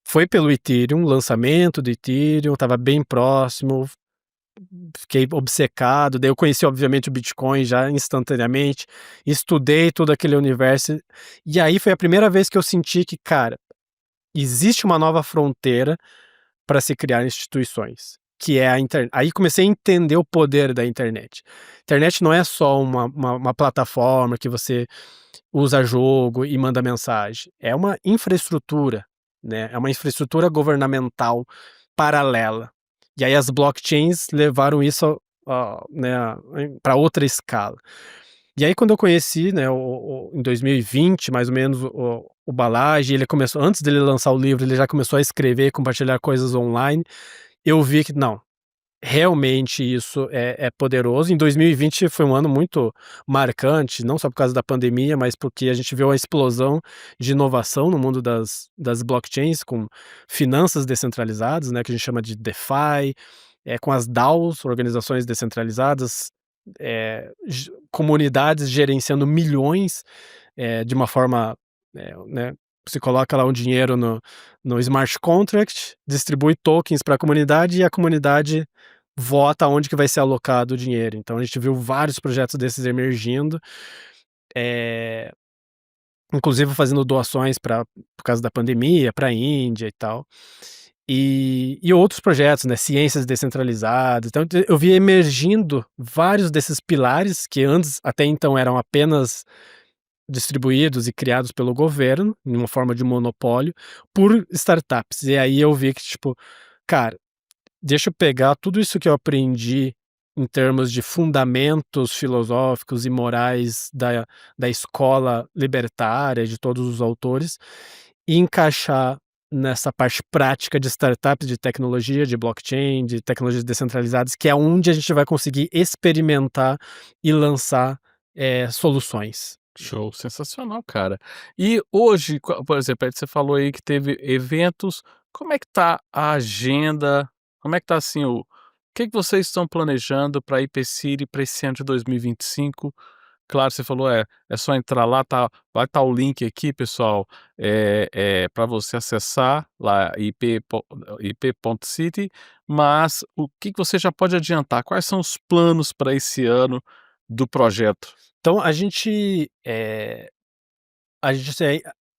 C: Foi pelo Ethereum, lançamento do Ethereum, estava bem próximo, fiquei obcecado, daí eu conheci obviamente o Bitcoin já instantaneamente, estudei todo aquele universo, e aí foi a primeira vez que eu senti que, cara, existe uma nova fronteira para se criar instituições, que é a internet. Aí comecei a entender o poder da internet. Internet não é só uma plataforma que você usa jogo e manda mensagem, é uma infraestrutura, né, é uma infraestrutura governamental paralela. E aí as blockchains levaram isso né, para outra escala. E aí quando eu conheci, né, em 2020 mais ou menos o Balaji, ele começou antes dele lançar o livro, ele já começou a escrever, compartilhar coisas online, eu vi que não, realmente isso é poderoso. Em 2020 foi um ano muito marcante, não só por causa da pandemia, mas porque a gente viu a explosão de inovação no mundo das blockchains, com finanças descentralizadas, né, que a gente chama de DeFi, com as DAOs, organizações descentralizadas, comunidades gerenciando milhões, de uma forma, né, você coloca lá um dinheiro no smart contract, distribui tokens para a comunidade e a comunidade vota onde que vai ser alocado o dinheiro. Então a gente viu vários projetos desses emergindo, eh, inclusive fazendo doações por causa da pandemia, para a Índia e tal. E outros projetos, né, ciências descentralizadas. Então eu vi emergindo vários desses pilares que antes, até então, eram apenas distribuídos e criados pelo governo, em uma forma de monopólio, por startups. E aí eu vi que, tipo, cara, deixa eu pegar tudo isso que eu aprendi em termos de fundamentos filosóficos e morais da escola libertária, de todos os autores, e encaixar nessa parte prática de startups, de tecnologia, de blockchain, de tecnologias descentralizadas, que é onde a gente vai conseguir experimentar e lançar, soluções.
B: show, sensacional, cara. E hoje, por exemplo, aí você falou aí que teve eventos, como é que tá a agenda, como é que tá assim o que vocês estão planejando para IPCity para esse ano de 2025? Claro, você falou, é só entrar lá, vai estar o link aqui, pessoal, pra você acessar lá ip.city, mas o que você já pode adiantar? Quais são os planos para esse ano do projeto?
C: Então a gente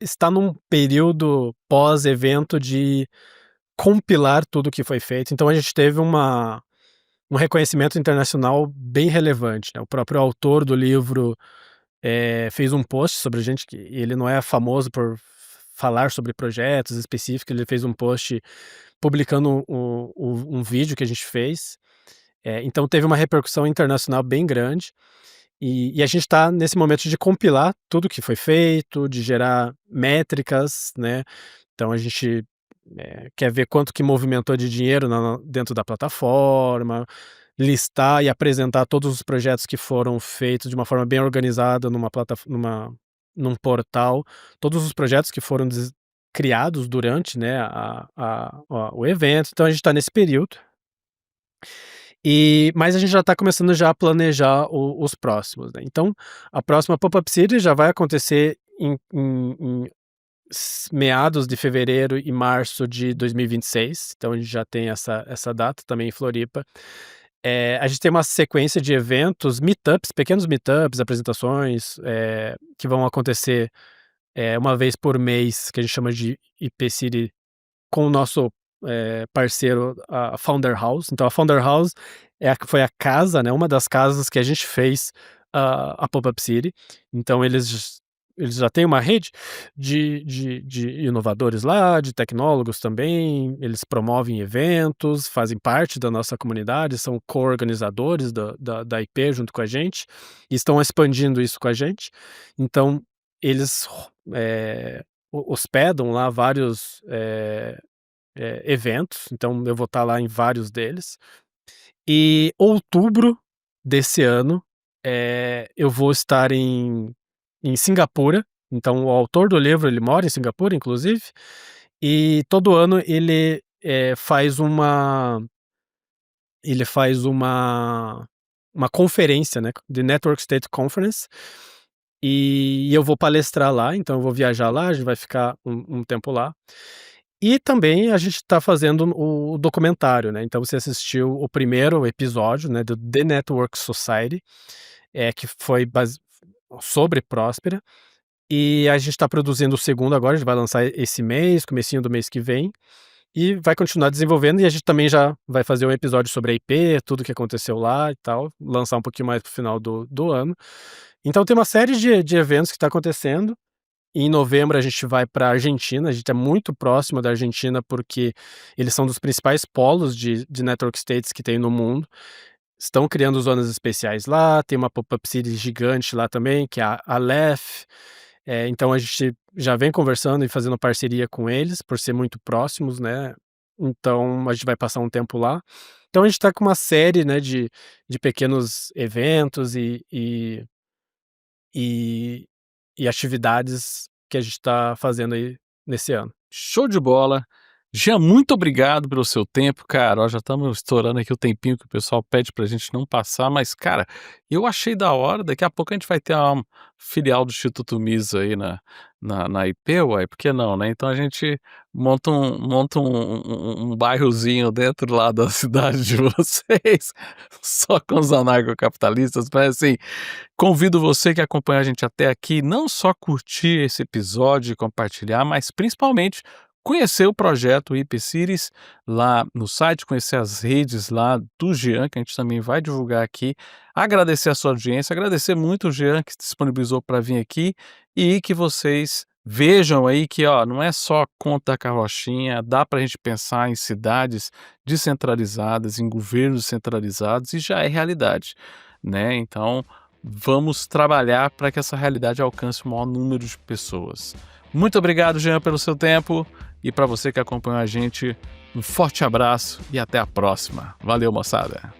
C: está num período pós-evento de compilar tudo o que foi feito, então a gente teve um reconhecimento internacional bem relevante, né, o próprio autor do livro, fez um post sobre a gente, que ele não é famoso por falar sobre projetos específicos, ele fez um post publicando um vídeo que a gente fez, então teve uma repercussão internacional bem grande. E a gente está nesse momento de compilar tudo que foi feito, de gerar métricas, né. Então a gente, quer ver quanto que movimentou de dinheiro dentro da plataforma, listar e apresentar todos os projetos que foram feitos de uma forma bem organizada num portal, todos os projetos que foram criados durante, né, o evento. Então a gente está nesse período. Mas a gente já está começando já a planejar os próximos, né. Então, a próxima Pop-up City já vai acontecer em meados de fevereiro e março de 2026, então a gente já tem essa data também em Floripa. A gente tem uma sequência de eventos, meetups, pequenos meetups, apresentações, que vão acontecer, uma vez por mês, que a gente chama de IP City, com o nosso parceiro, a Founder House. Então a Founder House foi a casa, né, uma das casas que a gente fez a Pop-Up City. Então eles já têm uma rede de inovadores lá, de tecnólogos também, eles promovem eventos, fazem parte da nossa comunidade, são co-organizadores da IP junto com a gente, e estão expandindo isso com a gente. Então eles hospedam lá vários eventos, então eu vou estar lá em vários deles. E outubro desse ano, eu vou estar em Singapura. Então o autor do livro, ele mora em Singapura, inclusive, e todo ano ele faz uma conferência, né, de Network State Conference, e eu vou palestrar lá. Então eu vou viajar lá, a gente vai ficar um tempo lá. E também a gente está fazendo o documentário, né, então você assistiu o primeiro episódio, né, do The Network Society, que foi sobre Próspera, e a gente está produzindo o segundo agora, a gente vai lançar esse mês, comecinho do mês que vem, e vai continuar desenvolvendo, e a gente também já vai fazer um episódio sobre a IP, tudo que aconteceu lá e tal, lançar um pouquinho mais pro final do ano. Então tem uma série de eventos que está acontecendo. Em novembro a gente vai para a Argentina, a gente é muito próximo da Argentina porque eles são dos principais polos de Network States que tem no mundo. Estão criando zonas especiais lá, tem uma Pop-Up City gigante lá também, que é a Aleph. Então a gente já vem conversando e fazendo parceria com eles, por ser muito próximos, né? Então a gente vai passar um tempo lá. Então a gente está com uma série, né, de pequenos eventos e atividades que a gente está fazendo aí nesse ano.
B: Show de bola. Jean, muito obrigado pelo seu tempo, cara. Ó, já estamos estourando aqui o tempinho que o pessoal pede pra gente não passar, mas, cara, eu achei da hora. Daqui a pouco a gente vai ter uma filial do Instituto Mises aí na IP, uai, por que não, né? Então a gente monta um bairrozinho dentro lá da cidade de vocês, só com os anarcocapitalistas, mas assim, convido você que acompanha a gente até aqui, não só curtir esse episódio e compartilhar, mas principalmente conhecer o projeto IP Cities lá no site, conhecer as redes lá do Jean, que a gente também vai divulgar aqui, agradecer a sua audiência, agradecer muito o Jean que se disponibilizou para vir aqui e que vocês vejam aí que, ó, não é só conta da carrochinha, dá para a gente pensar em cidades descentralizadas, em governos centralizados e já é realidade, né? Então, vamos trabalhar para que essa realidade alcance o maior número de pessoas. Muito obrigado, Jean, pelo seu tempo. E para você que acompanhou a gente, um forte abraço e até a próxima. Valeu, moçada!